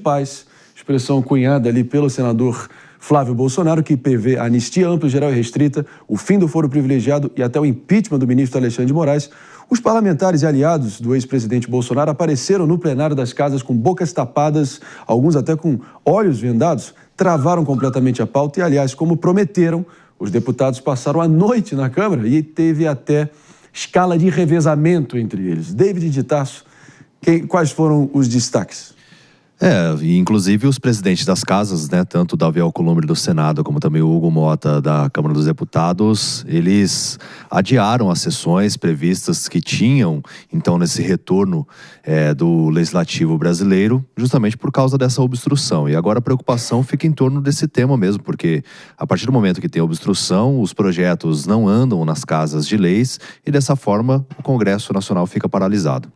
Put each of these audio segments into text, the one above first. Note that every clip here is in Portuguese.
paz, expressão cunhada ali pelo senador Flávio Bolsonaro, que prevê a anistia ampla, geral e restrita, o fim do foro privilegiado e até o impeachment do ministro Alexandre de Moraes. Os parlamentares e aliados do ex-presidente Bolsonaro apareceram no plenário das casas com bocas tapadas, alguns até com olhos vendados, travaram completamente a pauta e, aliás, como prometeram, os deputados passaram a noite na Câmara e teve até escala de revezamento entre eles. David de Tarso, quais foram os destaques? E inclusive os presidentes das casas, né, tanto Davi Alcolumbre do Senado como também o Hugo Mota da Câmara dos Deputados, eles adiaram as sessões previstas que tinham, então, nesse retorno do Legislativo brasileiro, justamente por causa dessa obstrução. E agora a preocupação fica em torno desse tema mesmo, porque a partir do momento que tem obstrução, os projetos não andam nas casas de leis e dessa forma o Congresso Nacional fica paralisado.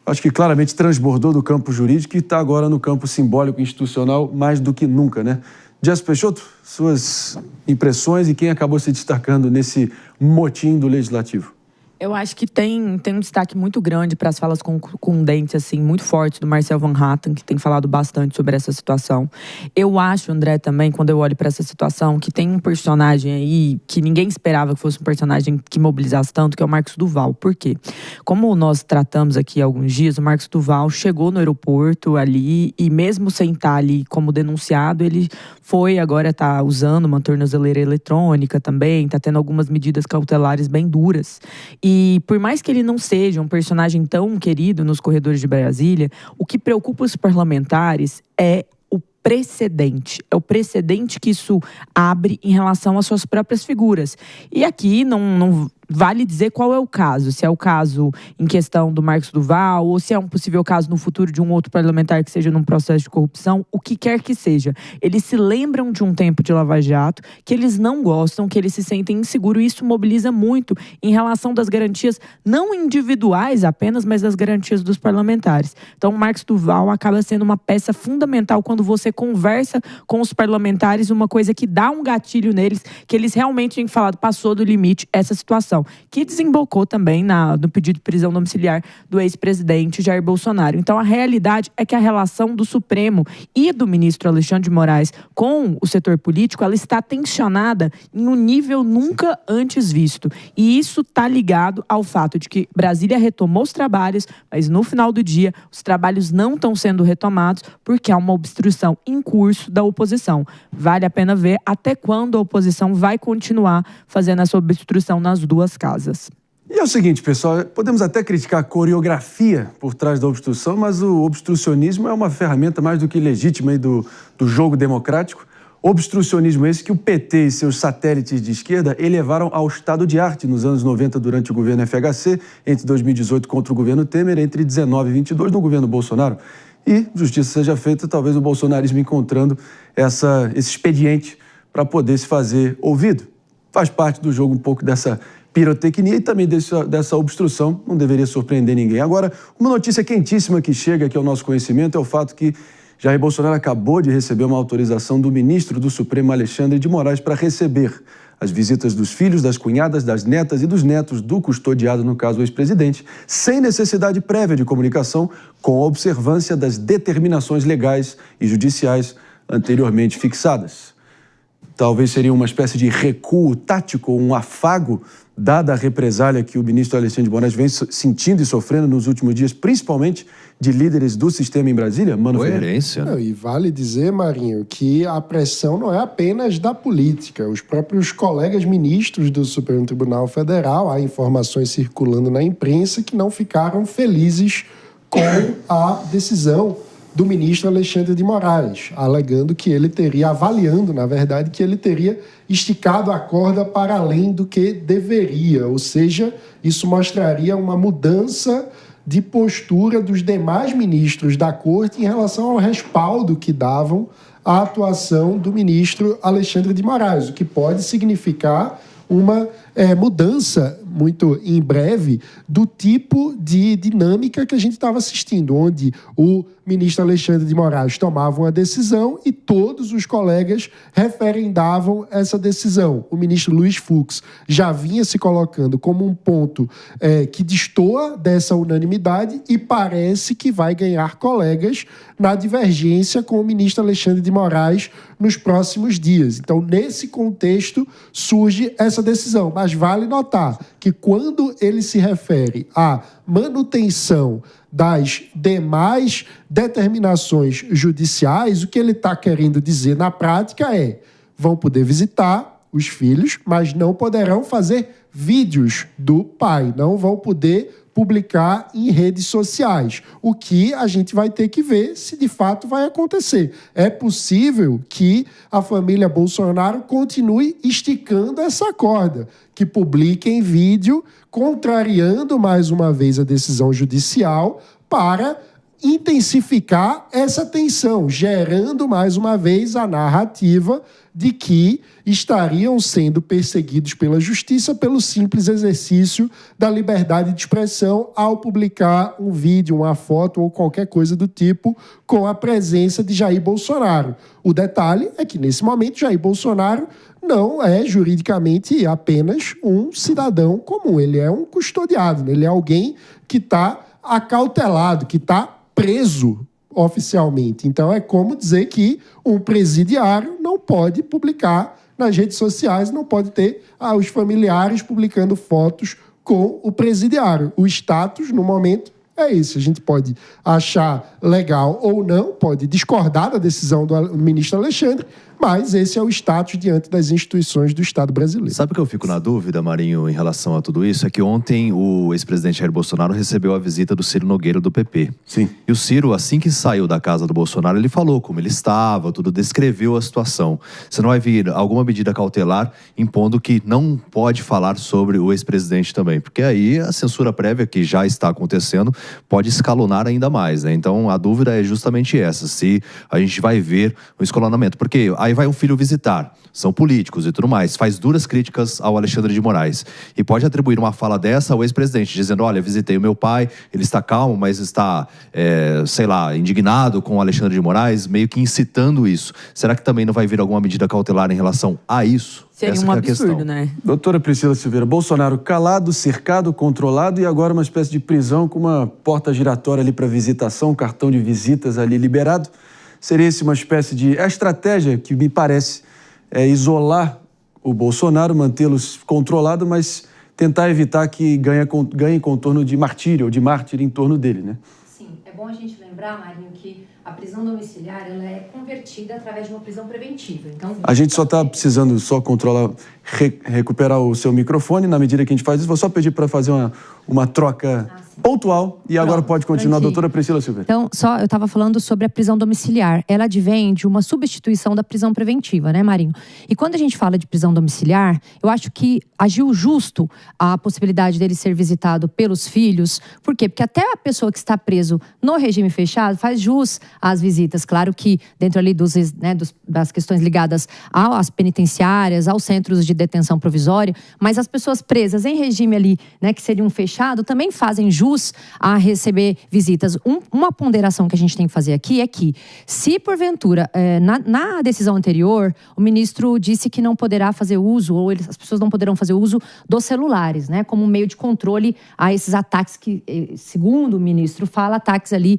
Acho que claramente transbordou do campo jurídico e está agora no campo simbólico institucional mais do que nunca, né? Jéssica Peixoto, suas impressões e quem acabou se destacando nesse motim do Legislativo? Eu acho que tem um destaque muito grande para as falas contundentes, assim, muito fortes do Marcel Van Hatten, que tem falado bastante sobre essa situação. Eu acho, André, também, quando eu olho para essa situação, que tem um personagem aí que ninguém esperava que fosse um personagem que mobilizasse tanto, que é o Marcos Duval. Por quê? Como nós tratamos aqui há alguns dias, o Marcos Duval chegou no aeroporto ali e mesmo sem estar ali como denunciado, ele agora está usando uma tornozeleira eletrônica também, está tendo algumas medidas cautelares bem duras. E por mais que ele não seja um personagem tão querido nos corredores de Brasília, o que preocupa os parlamentares é o precedente. É o precedente que isso abre em relação às suas próprias figuras. E aqui não vale dizer qual é o caso. Se é o caso em questão do Marcos Duval ou se é um possível caso no futuro de um outro parlamentar que seja num processo de corrupção, o que quer que seja. Eles se lembram de um tempo de Lava Jato, que eles não gostam, que eles se sentem inseguros e isso mobiliza muito em relação das garantias, não individuais apenas, mas das garantias dos parlamentares. Então, o Marcos Duval acaba sendo uma peça fundamental quando você conversa com os parlamentares, uma coisa que dá um gatilho neles, que eles realmente têm falado, passou do limite essa situação, que desembocou também no pedido de prisão domiciliar do ex-presidente Jair Bolsonaro. Então, a realidade é que a relação do Supremo e do ministro Alexandre de Moraes com o setor político, ela está tensionada em um nível nunca antes visto. E isso está ligado ao fato de que Brasília retomou os trabalhos, mas no final do dia, os trabalhos não estão sendo retomados porque há uma obstrução em curso da oposição. Vale a pena ver até quando a oposição vai continuar fazendo essa obstrução nas duas casas. E é o seguinte, pessoal, podemos até criticar a coreografia por trás da obstrução, mas o obstrucionismo é uma ferramenta mais do que legítima aí do jogo democrático. Obstrucionismo esse que o PT e seus satélites de esquerda elevaram ao estado de arte nos anos 90 durante o governo FHC, entre 2018 contra o governo Temer, entre 19 e 22 no governo Bolsonaro. E, justiça seja feita, talvez o bolsonarismo encontrando esse expediente para poder se fazer ouvido. Faz parte do jogo um pouco dessa pirotecnia e também dessa obstrução, não deveria surpreender ninguém. Agora, uma notícia quentíssima que chega aqui ao nosso conhecimento é o fato que Jair Bolsonaro acabou de receber uma autorização do ministro do Supremo, Alexandre de Moraes, para receber as visitas dos filhos, das cunhadas, das netas e dos netos do custodiado, no caso o ex-presidente, sem necessidade prévia de comunicação, com a observância das determinações legais e judiciais anteriormente fixadas. Talvez seria uma espécie de recuo tático, um afago, dada a represália que o ministro Alexandre de Moraes vem sentindo e sofrendo nos últimos dias, principalmente de líderes do sistema em Brasília? Mano, coerência. E vale dizer, Marinho, que a pressão não é apenas da política. Os próprios colegas ministros do Supremo Tribunal Federal, há informações circulando na imprensa que não ficaram felizes com a decisão do ministro Alexandre de Moraes, avaliando, na verdade, que ele teria esticado a corda para além do que deveria. Ou seja, isso mostraria uma mudança de postura dos demais ministros da corte em relação ao respaldo que davam à atuação do ministro Alexandre de Moraes, o que pode significar uma mudança muito em breve do tipo de dinâmica que a gente estava assistindo, onde o ministro Alexandre de Moraes tomava uma decisão e todos os colegas referendavam essa decisão. O ministro Luiz Fux já vinha se colocando como um ponto que destoa dessa unanimidade e parece que vai ganhar colegas na divergência com o ministro Alexandre de Moraes nos próximos dias. Então, nesse contexto, surge essa decisão. Mas vale notar que quando ele se refere à manutenção das demais determinações judiciais, o que ele está querendo dizer na prática é: vão poder visitar os filhos, mas não poderão fazer vídeos do pai, não vão poder publicar em redes sociais, o que a gente vai ter que ver se de fato vai acontecer. É possível que a família Bolsonaro continue esticando essa corda, que publiquem vídeo contrariando mais uma vez a decisão judicial para intensificar essa tensão, gerando mais uma vez a narrativa de que estariam sendo perseguidos pela justiça pelo simples exercício da liberdade de expressão ao publicar um vídeo, uma foto ou qualquer coisa do tipo com a presença de Jair Bolsonaro. O detalhe é que, nesse momento, Jair Bolsonaro não é juridicamente apenas um cidadão comum, ele é um custodiado, ele é alguém que está acautelado, que está preso oficialmente. Então, é como dizer que um presidiário não pode publicar nas redes sociais, não pode ter os familiares publicando fotos com o presidiário. O status, no momento, é esse. A gente pode achar legal ou não, pode discordar da decisão do ministro Alexandre, mas esse é o status diante das instituições do Estado brasileiro. Sabe o que eu fico na dúvida, Marinho, em relação a tudo isso? É que ontem o ex-presidente Jair Bolsonaro recebeu a visita do Ciro Nogueira, do PP. Sim. E o Ciro, assim que saiu da casa do Bolsonaro, ele falou como ele estava, tudo, descreveu a situação. Você não vai vir alguma medida cautelar impondo que não pode falar sobre o ex-presidente também, porque aí a censura prévia, que já está acontecendo, pode escalonar ainda mais, né? Então, a dúvida é justamente essa, se a gente vai ver o escalonamento. Porque aí vai um filho visitar, são políticos e tudo mais, faz duras críticas ao Alexandre de Moraes e pode atribuir uma fala dessa ao ex-presidente, dizendo: olha, visitei o meu pai, ele está calmo, mas está, sei lá, indignado com o Alexandre de Moraes, meio que incitando isso. Será que também não vai vir alguma medida cautelar em relação a isso? Seria Essa um é a absurdo, questão. né? Doutora Priscila Silveira, Bolsonaro calado, cercado, controlado e agora uma espécie de prisão com uma porta giratória ali para visitação, cartão de visitas ali liberado. Seria esse uma espécie de... A estratégia que me parece é isolar o Bolsonaro, mantê-lo controlado, mas tentar evitar que ganhe contorno de martírio ou de mártir em torno dele, né? Sim, é bom a gente lembrar, Marinho, que a prisão domiciliar ela é convertida através de uma prisão preventiva. Então, A gente só está precisando só controlar, recuperar o seu microfone. Na medida que a gente faz isso, vou só pedir para fazer uma troca pontual. E agora pode continuar, doutora Priscila Silveira. Então, eu estava falando sobre a prisão domiciliar. Ela advém de uma substituição da prisão preventiva, né, Marinho? E quando a gente fala de prisão domiciliar, eu acho que agiu justo a possibilidade dele ser visitado pelos filhos. Por quê? Porque até a pessoa que está preso no regime fechado faz jus às visitas. Claro que dentro ali das questões ligadas às penitenciárias, aos centros de detenção provisória, mas as pessoas presas em regime ali, né, que seria um fechado, também fazem jus a receber visitas. Uma ponderação que a gente tem que fazer aqui é que, se porventura, na decisão anterior, o ministro disse que não poderá fazer uso, ou as pessoas não poderão fazer uso dos celulares, né, como meio de controle a esses ataques que, segundo o ministro, fala ataques ali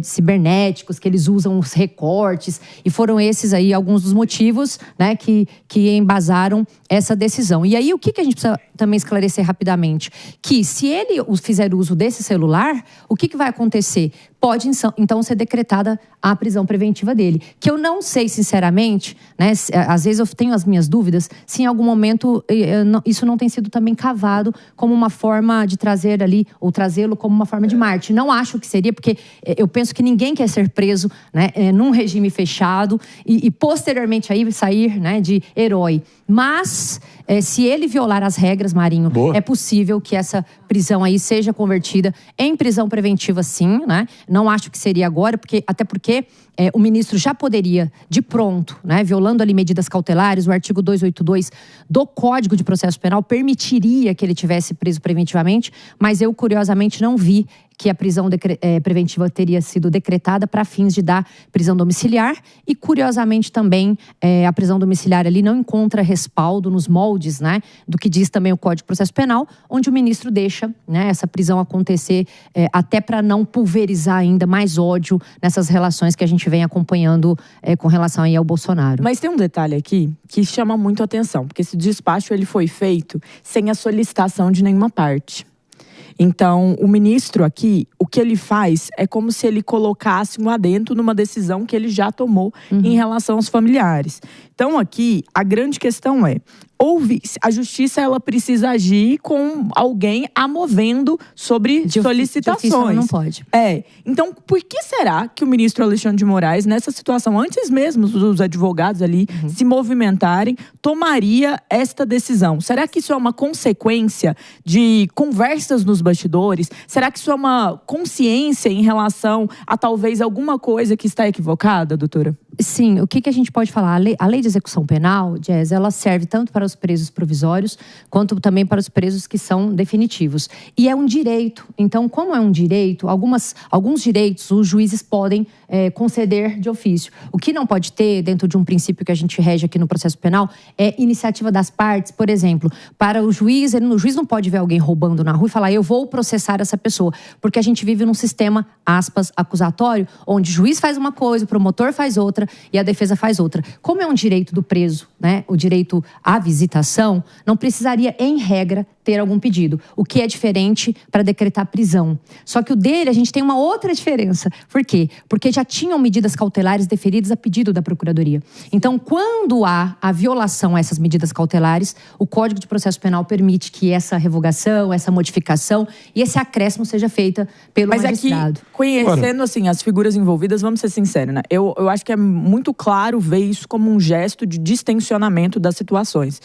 cibernéticos, que eles usam os recortes, e foram esses aí alguns dos motivos, né, que embasaram essa decisão. E aí, o que a gente precisa também esclarecer rapidamente? Que, se ele fizer uso desse celular, o que vai acontecer? Pode, então, ser decretada a prisão preventiva dele. Que eu não sei, sinceramente, né? Às vezes eu tenho as minhas dúvidas, se em algum momento isso não tem sido também cavado como uma forma de trazer ali, ou trazê-lo como uma forma de mártir. Não acho que seria, porque eu penso que ninguém quer ser preso, né, num regime fechado e posteriormente aí sair, né, de herói. Mas, se ele violar as regras, Marinho, é possível que essa prisão aí seja convertida em prisão preventiva, sim, né? Não acho que seria agora, até porque o ministro já poderia, de pronto, né, violando ali medidas cautelares, o artigo 282 do Código de Processo Penal permitiria que ele tivesse preso preventivamente, mas eu, curiosamente, não vi que a prisão preventiva teria sido decretada para fins de dar prisão domiciliar e, curiosamente, também a prisão domiciliar ali não encontra respaldo nos moldes, né, do que diz também o Código de Processo Penal, onde o ministro deixa, né, essa prisão acontecer até para não pulverizar ainda mais ódio nessas relações que a gente vem acompanhando com relação aí ao Bolsonaro. Mas tem um detalhe aqui que chama muito a atenção, porque esse despacho ele foi feito sem a solicitação de nenhuma parte. Então, o ministro aqui, o que ele faz é como se ele colocasse um adendo numa decisão que ele já tomou em relação aos familiares. Então, aqui, a grande questão é, a justiça ela precisa agir com alguém a movendo sobre solicitações. Não pode. Então, por que será que o ministro Alexandre de Moraes, nessa situação, antes mesmo dos advogados ali se movimentarem, tomaria esta decisão? Será que isso é uma consequência de conversas nos bastidores? Será que isso é uma consciência em relação a talvez alguma coisa que está equivocada, doutora? Sim, o que a gente pode falar? A lei de execução penal, Jazz, ela serve tanto para os presos provisórios, quanto também para os presos que são definitivos. E é um direito. Então, como é um direito, alguns direitos os juízes podem conceder de ofício. O que não pode ter, dentro de um princípio que a gente rege aqui no processo penal, é iniciativa das partes. Por exemplo, para o juiz não pode ver alguém roubando na rua e falar, eu vou processar essa pessoa. Porque a gente vive num sistema, aspas, acusatório, onde o juiz faz uma coisa, o promotor faz outra, e a defesa faz outra. Como é um direito do preso, né, o direito à visitação, não precisaria, em regra, ter algum pedido. O que é diferente para decretar prisão. Só que o dele, a gente tem uma outra diferença. Por quê? Porque já tinham medidas cautelares deferidas a pedido da Procuradoria. Então, quando há a violação a essas medidas cautelares, o Código de Processo Penal permite que essa revogação, essa modificação e esse acréscimo seja feita pelo magistrado. Aqui, conhecendo assim, as figuras envolvidas, vamos ser sinceros, né? Eu acho que é muito claro ver isso como um gesto de distensionamento das situações.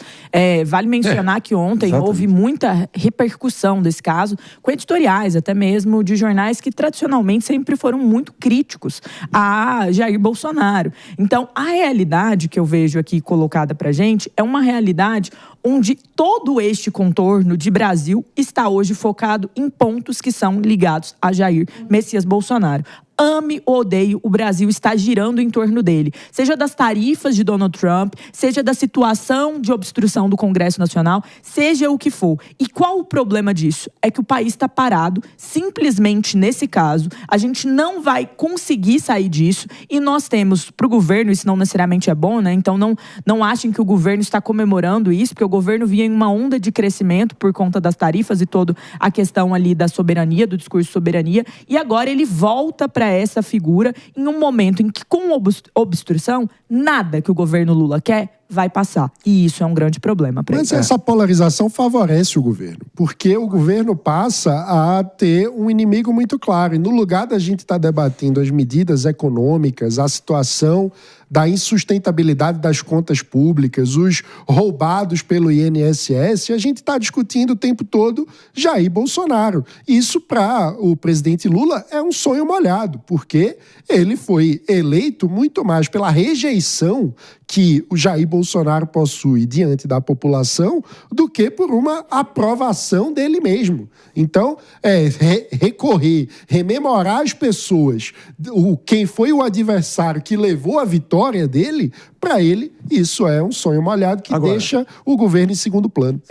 Vale mencionar que ontem houve muita repercussão desse caso, com editoriais até mesmo de jornais que tradicionalmente sempre foram muito críticos a Jair Bolsonaro. Então, a realidade que eu vejo aqui colocada pra gente é uma realidade onde todo este contorno de Brasil está hoje focado em pontos que são ligados a Jair Messias Bolsonaro. Ame ou odeie, o Brasil está girando em torno dele. Seja das tarifas de Donald Trump, seja da situação de obstrução do Congresso Nacional, seja o que for. E qual o problema disso? É que o país está parado, simplesmente nesse caso. A gente não vai conseguir sair disso. E nós temos, para o governo, isso não necessariamente é bom, né? Então não achem que o governo está comemorando isso, porque o governo vinha em uma onda de crescimento por conta das tarifas e toda a questão ali da soberania, do discurso de soberania. E agora ele volta para essa figura em um momento em que, com obstrução, nada que o governo Lula quer vai passar. E isso é um grande problema para ele. Mas essa polarização favorece o governo, porque o governo passa a ter um inimigo muito claro. E no lugar da gente estar debatendo as medidas econômicas, a situação da insustentabilidade das contas públicas, os roubados pelo INSS, a gente está discutindo o tempo todo Jair Bolsonaro. Isso, para o presidente Lula, é um sonho molhado, porque ele foi eleito muito mais pela rejeição que o Jair Bolsonaro possui diante da população do que por uma aprovação dele mesmo. Então, rememorar as pessoas, quem foi o adversário que levou a vitória dele, para ele, isso é um sonho molhado que deixa o governo em segundo plano.